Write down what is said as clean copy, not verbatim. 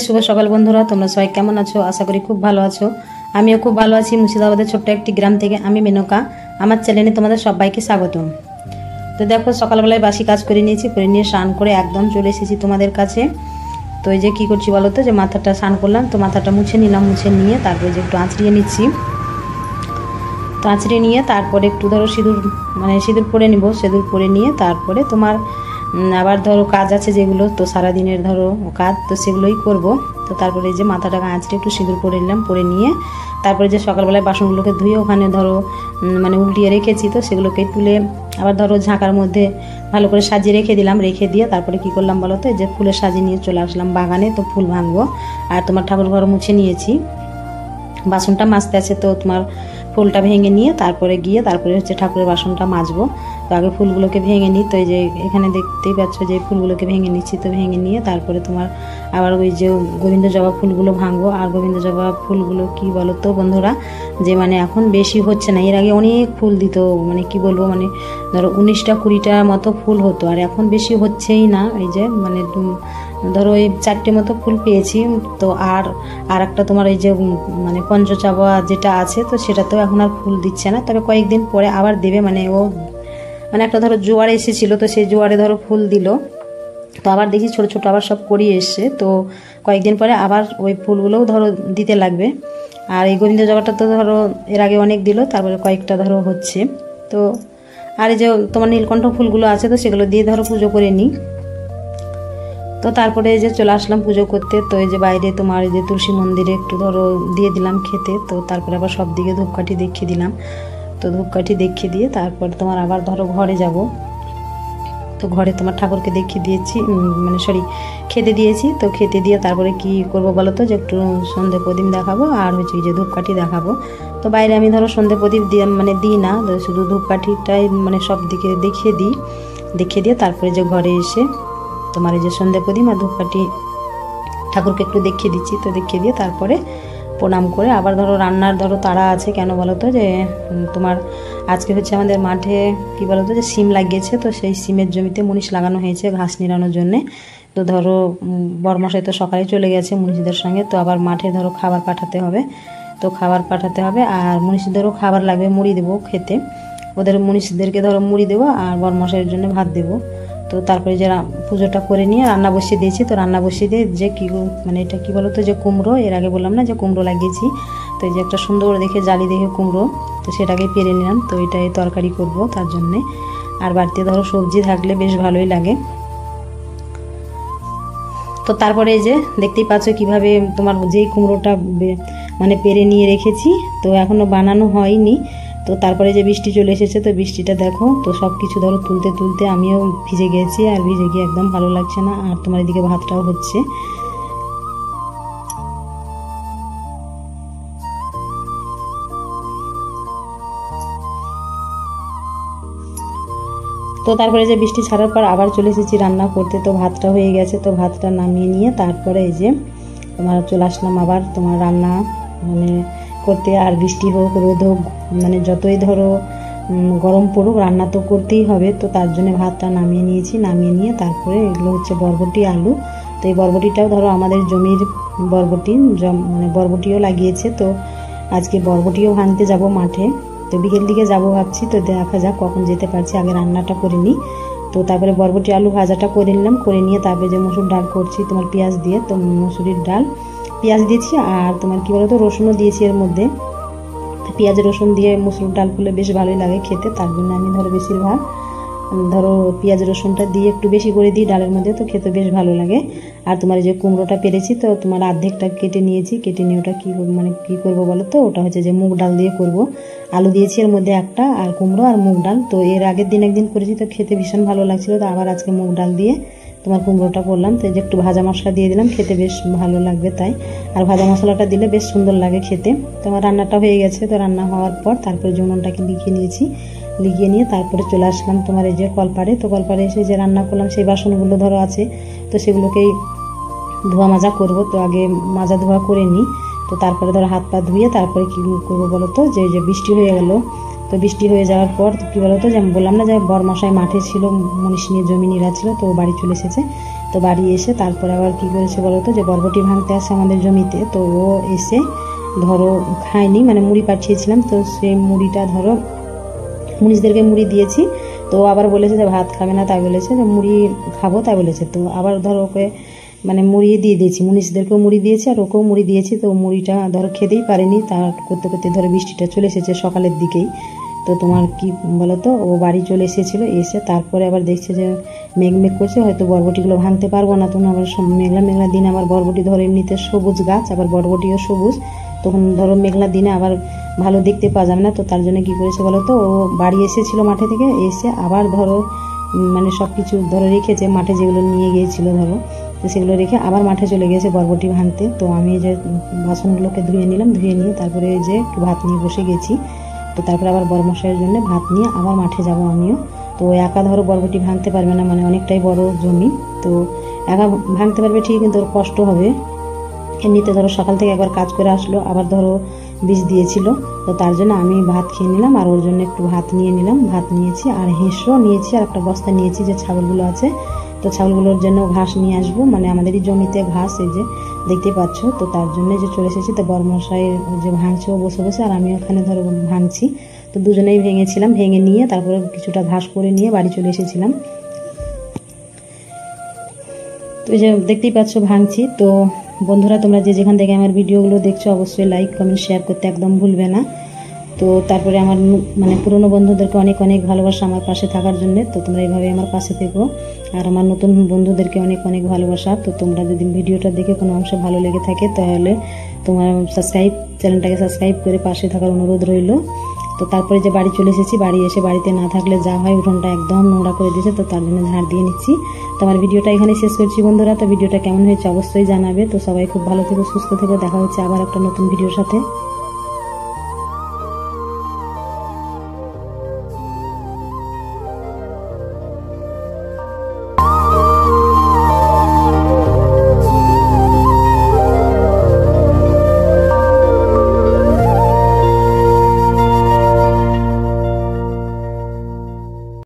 শুভ সকাল বন্ধুরা, তোমরা সবাই কেমন আছো? আশা করি খুব ভালো আছো। আমিও খুব ভালো আছি। মুর্শিদাবাদের ছোট্ট একটি গ্রাম থেকে আমি মেনকা। আমার চ্যানেলে তোমাদের সবাইকে স্বাগতম। তো দেখো, সকালবেলায় বাসি কাজ করে নিয়েছি, করে নিয়ে স্নান করে একদম চলে এসেছি তোমাদের কাছে। তো এই যে কী করছি বলো তো, যে মাথাটা স্নান করলাম, তো মাথাটা মুছে নিলাম, মুছে নিয়ে তারপরে যে একটু আঁচড়িয়ে নিচ্ছি। তো আঁচড়িয়ে নিয়ে তারপরে একটু ধরো সিঁদুর পরে নিব। সিঁদুর পরে নিয়ে তারপরে তোমার আবার ধরো কাজ আছে যেগুলো, তো সারাদিনের ধরো কাজ, তো সেগুলোই করব। তো তারপরে যে মাথাটাকে আঁচড়ে একটু সিঁদুর পরে নিলাম, পরে নিয়ে তারপরে যে সকালবেলায় বাসনগুলোকে ধুয়ে ওখানে ধরো উল্টিয়ে রেখেছি, তো সেগুলোকে তুলে আবার ধরো ঝাঁকার মধ্যে ভালো করে সাজিয়ে রেখে দিলাম। রেখে দিয়ে তারপরে কি করলাম বলো তো, এই যে ফুলের সাজিয়ে নিয়ে চলে আসলাম বাগানে। তো ফুল ভাঙবো, আর তোমার ঠাকুর ঘর মুছে নিয়েছি, বাসনটা মাজতে আছে। তো তোমার ফুলটা ভেঙে নিয়ে তারপরে গিয়ে তারপরে হচ্ছে ঠাকুরের বাসনটা মাজবো। তো আগে ফুলগুলোকে ভেঙে নিই। তো এই যে এখানে দেখতেই পাচ্ছ যে ফুলগুলোকে ভেঙে নিচ্ছি। তো ভেঙে নিয়ে তারপরে তোমার আবার ওই যে গোবিন্দ জবা ফুলগুলো ভাঙবো। আর গোবিন্দ জবা ফুলগুলো কি বলো তো বন্ধুরা, যে এখন বেশি হচ্ছে না। এর আগে অনেক ফুল দিত, কি বলবো, ধরো 19টা 20টা মতো ফুল হতো, আর এখন বেশি হচ্ছেই না। এই যে ধরো এই 4টে মতো ফুল পেয়েছি। তো আর একটা তোমার এই যে পঞ্চচাবা যেটা আছে, তো সেটাতেও এখন আর ফুল দিচ্ছে না, তবে কয়েকদিন পরে আবার দেবে। ও একটা ধরো জোয়ারে এসেছিলো, তো সেই জোয়ারে ধরো ফুল দিল, তো আবার দেখি ছোট ছোট আবার সব করিয়ে এসছে। তো কয়েকদিন পরে আবার ওই ফুলগুলোও ধরো দিতে লাগবে। আর এই গোবিন্দ জবাটা তো ধরো এর আগে অনেক দিল, তারপরে কয়েকটা ধরো হচ্ছে। তো আর এই যে তোমার নীলকণ্ঠ ফুলগুলো আছে, তো সেগুলো দিয়ে ধরো পুজো করে নিই। তো তারপরে এই যে চলে আসলাম পুজো করতে। তো এই যে বাইরে তোমার এই যে তুলসী মন্দিরে একটু ধরো দিয়ে দিলাম খেতে। তো তারপরে আবার সব দিকে ধূপকাঠি দেখিয়ে দিলাম। তো ধূপকাঠি দেখিয়ে দিয়ে তারপর তোমার আবার ধরো ঘরে যাব। তো ঘরে তোমার ঠাকুরকে দেখিয়ে দিয়েছি, খেতে দিয়েছি। তো খেতে দিয়ে তারপরে কি করব বলো তো, যে একটু সন্ধে প্রদীপ দেখাবো, আর হচ্ছে যে ধূপকাঠি দেখাবো। তো বাইরে আমি ধরো সন্ধে প্রদীপ দিই না, শুধু ধূপকাঠিটাই সব দিকে দেখিয়ে দিয়ে তারপরে যে ঘরে এসে তোমার এই যে সন্ধে প্রদীপ আর ধূপকাঠি ঠাকুরকে একটু দেখিয়ে দিচ্ছি। তো দেখিয়ে দিয়ে তারপরে প্রণাম করে আবার ধরো রান্নার ধরো তাড়া আছে। কেন বলো তো, যে তোমার আজকে হচ্ছে আমাদের মাঠে কি বলো তো, যে সিম লাগিয়েছে। তো সেই সিমের জমিতে মুনিশ লাগানো হয়েছে ঘাস নিড়ানোর জন্যে। তো ধরো বরমশাই তো সকালে চলে গেছে মুনিশদের সঙ্গে, তো আবার মাঠে ধরো খাবার পাঠাতে হবে। তো খাবার পাঠাতে হবে, আর মুনিশদেরও খাবার লাগবে, মুড়ি দেবো খেতে। ওদের মুনিশদেরকে ধরো মুড়ি দেবো, আর বরমশাইয়ের জন্য ভাত দেবো। তো তারপরে যে পুজোটা করে নিয়ে রান্না বসিয়ে দিয়েছি। তো রান্না বসিয়ে দিয়ে যে এটা কি বলো তো, যে কুমড়ো, এর আগে বললাম না যে কুমড়ো লাগিয়েছি। তো এই যে একটা সুন্দর দেখে জালি দেখে কুমড়ো, তো সেটাকে পেরে নিলাম। তো এটাই তরকারি করব তার জন্যে। আর বাড়িতে ধরো সবজি থাকলে বেশ ভালোই লাগে। তো তারপরে এই যে দেখতেই পাচ্ছ কিভাবে তোমার যেই কুমড়োটা পেরে নিয়ে রেখেছি, তো এখনও বানানো হয়নি। তো তারপরে যে বৃষ্টি চলে এসেছে, তো বৃষ্টিটা দেখো, তো সব কিছু ধরো তুলতে তুলতে আমিও ভিজে গেছি, আর ভিজে গিয়ে একদম ভালো লাগছে না। আর তোমার এদিকে ভাতটাও হচ্ছে। তো তারপরে যে বৃষ্টি ছাড়ার পর আবার চলে এসেছি রান্না করতে। তো ভাতটা হয়ে গেছে, তো ভাতটা নামিয়ে নিয়ে তারপরে এই যে তোমার চলে আসলাম আবার তোমার রান্না করতে। আর বৃষ্টি হোক রোদ হোক, যতই ধরো গরম পড়ুক, রান্না তো করতেই হবে। তো তার জন্য ভাতটা নামিয়ে নিয়েছি। নামিয়ে নিয়ে তারপরে এগুলো হচ্ছে বরবটি আলু। তো এই বরবটিটাও ধরো আমাদের জমির বরবটি, বরবটিও লাগিয়েছে। তো আজকে বরবটিও ভাঙতে যাব মাঠে। তো বিকেল দিকে যাবো ভাবছি, তো দেখা যাক কখন যেতে পারছি, আগে রান্নাটা করে নিই। তো তারপরে বরবটি আলু ভাজাটা করে নিলাম, করে নিয়ে তারপরে যে মসুর ডাল করছি তোমার পেঁয়াজ দিয়ে। তো মসুরির ডাল পেঁয়াজ দিয়েছি, আর তোমার কি বলতো রসুনও দিয়েছি এর মধ্যে। পেঁয়াজ রসুন দিয়ে মসুর ডাল করলে বেশ ভালোই লাগে খেতে, তার জন্য আমি ধরো বেশিরভাগ ধরো পেঁয়াজ রসুনটা দিয়ে একটু বেশি করে দিই ডালের মধ্যে, তো খেতে বেশ ভালো লাগে। আর তোমার এই যে কুমড়োটা পেরেছি, তো তোমার অর্ধেকটা কেটে নিয়েছি। কেটে নিয়ে ওটা কী করবো বলো তো, ওটা হচ্ছে যে মুগ ডাল দিয়ে করব। আলু দিয়েছি এর মধ্যে একটা, আর কুমড়ো আর মুগ ডাল। তো এর আগের দিন একদিন করেছি, তো খেতে ভীষণ ভালো লাগছিলো। তো আবার আজকে মুগ ডাল দিয়ে তোমার কুমড়োটা করলাম। তো এই যে একটু ভাজা মশলা দিয়ে দিলাম, খেতে বেশ ভালো লাগবে তাই। আর ভাজা মশলাটা দিলে বেশ সুন্দর লাগে খেতে। তোমার রান্নাটা হয়ে গেছে। তো রান্না হওয়ার পর তারপরে উনুনটাকে লিখিয়ে নিয়েছি। লিখিয়ে নিয়ে তারপরে চলে আসলাম তোমার এই যে কলপাড়ে। তো কলপাড়ে এসে যে রান্না করলাম সেই বাসনগুলো ধরো আছে, তো সেগুলোকেই ধোয়া মাজা করব। তো আগে মাজা ধোয়া করে নিই। তো তারপরে ধরো হাত পা ধুয়ে তারপরে কী করবো বলো তো, যে বৃষ্টি হয়ে গেল। তো বৃষ্টি হয়ে যাওয়ার পর কী বলো তো, যে বললাম না যে বরমশাই মাঠে ছিল, মুনিশ নিয়ে জমি নিয়ে ছিল, তো বাড়ি চলে এসেছে। তো বাড়ি এসে তারপরে আবার কী করেছে বলো তো, যে বরবটি ভাঙতে আসে আমাদের জমিতে, তো ও এসে ধরো খায়নি, মানে মুড়ি পাঠিয়েছিলাম, তো সেই মুড়িটা ধরো মুনিশদেরকে মুড়ি দিয়েছি, তো আবার বলেছে যে ভাত খাবে না, তাই বলেছে যে মুড়ি খাবো তাই বলেছে। তো আবার ধরো ওকে মানে মুড়ি দিয়ে দিয়েছি, মুনিশদেরকেও মুড়ি দিয়েছি আর ওকেও মুড়ি দিয়েছি। তো মুড়িটা ধরো খেতেই পারেনি, তার করতে করতে ধরো বৃষ্টিটা চলে এসেছে সকালের দিকেই। তো তোমার কি বলো তো, ও বাড়ি চলে এসেছিলো, এসে তারপরে আবার দেখছে যে মেঘ করছে, হয়তো বরবটিগুলো ভাঙতে পারবো না। তখন আবার মেঘলা মেঘলা দিন আবার বরবটি ধরো এমনিতে সবুজ গাছ, আবার বরবটিও সবুজ, তখন ধরো মেঘলা দিনে আবার ভালো দেখতে পাওয়া যাবে না। তো তার জন্য কী করেছে বলো তো, ও বাড়ি এসেছিলো মাঠে থেকে, এসে আবার ধরো মানে সব কিছু ধরো রেখেছে মাঠে, যেগুলো নিয়ে গিয়েছিলো ধরো, তো সেগুলো রেখে আবার মাঠে চলে গেছে বরবটি ভাঙতে। তো আমি যে বাসনগুলোকে ধুয়ে নিলাম, ধুয়ে নিয়ে তারপরে যে একটু ভাত নিয়ে বসে গেছি। তো তারপরে আবার বড়মশাইয়ের জন্য ভাত নিয়ে আবার মাঠে যাব আমিও। তো একা ধরো বরবটি ভাঙতে পারবে না, মানে অনেকটাই বড় জমি, তো একা ভাঙতে পারবে ঠিক, কিন্তু ওর কষ্ট হবে। এমনিতে ধরো সকাল থেকে একবার কাজ করে আসলো, আবার ধরো বীজ দিয়েছিল, তো তার জন্য আমি ভাত খেয়ে নিলাম আর ওর জন্য একটু ভাত নিয়ে নিলাম, ভাত নিয়েছি আর হেঁসও নিয়েছি আর একটা বস্তা নিয়েছি, যে ছাগলগুলো আছে, তো ছাগলগুলোর জন্য ঘাস নিয়ে আসবো, মানে আমাদেরই জমিতে ঘাস, এই যে দেখতে পাচ্ছ। তো তার জন্য যে চলে এসেছি, তো বড়মশাই যে ভাঙছে ও বসে বসে, আর আমি ওখানে ধরো ভাঙছি, তো দুজনেই ভেঙেছিলাম, ভেঙে নিয়ে তারপরে কিছুটা ঘাস করে নিয়ে বাড়ি চলে এসেছিলাম। তো এই যে দেখতেই পাচ্ছ ভাঙছি। তো বন্ধুরা, তোমরা যে যেখান থেকে আমার ভিডিওগুলো দেখছো অবশ্যই লাইক কমেন্ট শেয়ার করতে একদম ভুলবে না। তো তারপরে আমার মানে পুরনো বন্ধুদেরকে অনেক অনেক ভালোবাসা আমার পাশে থাকার জন্য, তো তোমরা এইভাবে আমার পাশে থেকো। আর আমার নতুন বন্ধুদেরকে অনেক অনেক ভালোবাসা। তো তোমরা যদি ভিডিওটা দেখে কোনো অংশ ভালো লেগে থাকে, তাহলে তোমার চ্যানেলটাকে সাবস্ক্রাইব করে পাশে থাকার অনুরোধ রইল। তো তারপরে যে বাড়ি চলে এসেছি, বাড়ি এসে বাড়িতে না থাকলে যা হয়, উঠোনটা একদম নোংরা করে দিয়েছে, তো তার জন্য ঝাড় দিয়ে নিচ্ছি। তো আমার ভিডিওটা এখানে শেষ করছি বন্ধুরা। তো ভিডিওটা কেমন হয়েছে অবশ্যই জানাবে। তো সবাই খুব ভালো থেকো, সুস্থ থেকো, দেখা হচ্ছে আবার একটা নতুন ভিডিওর সাথে।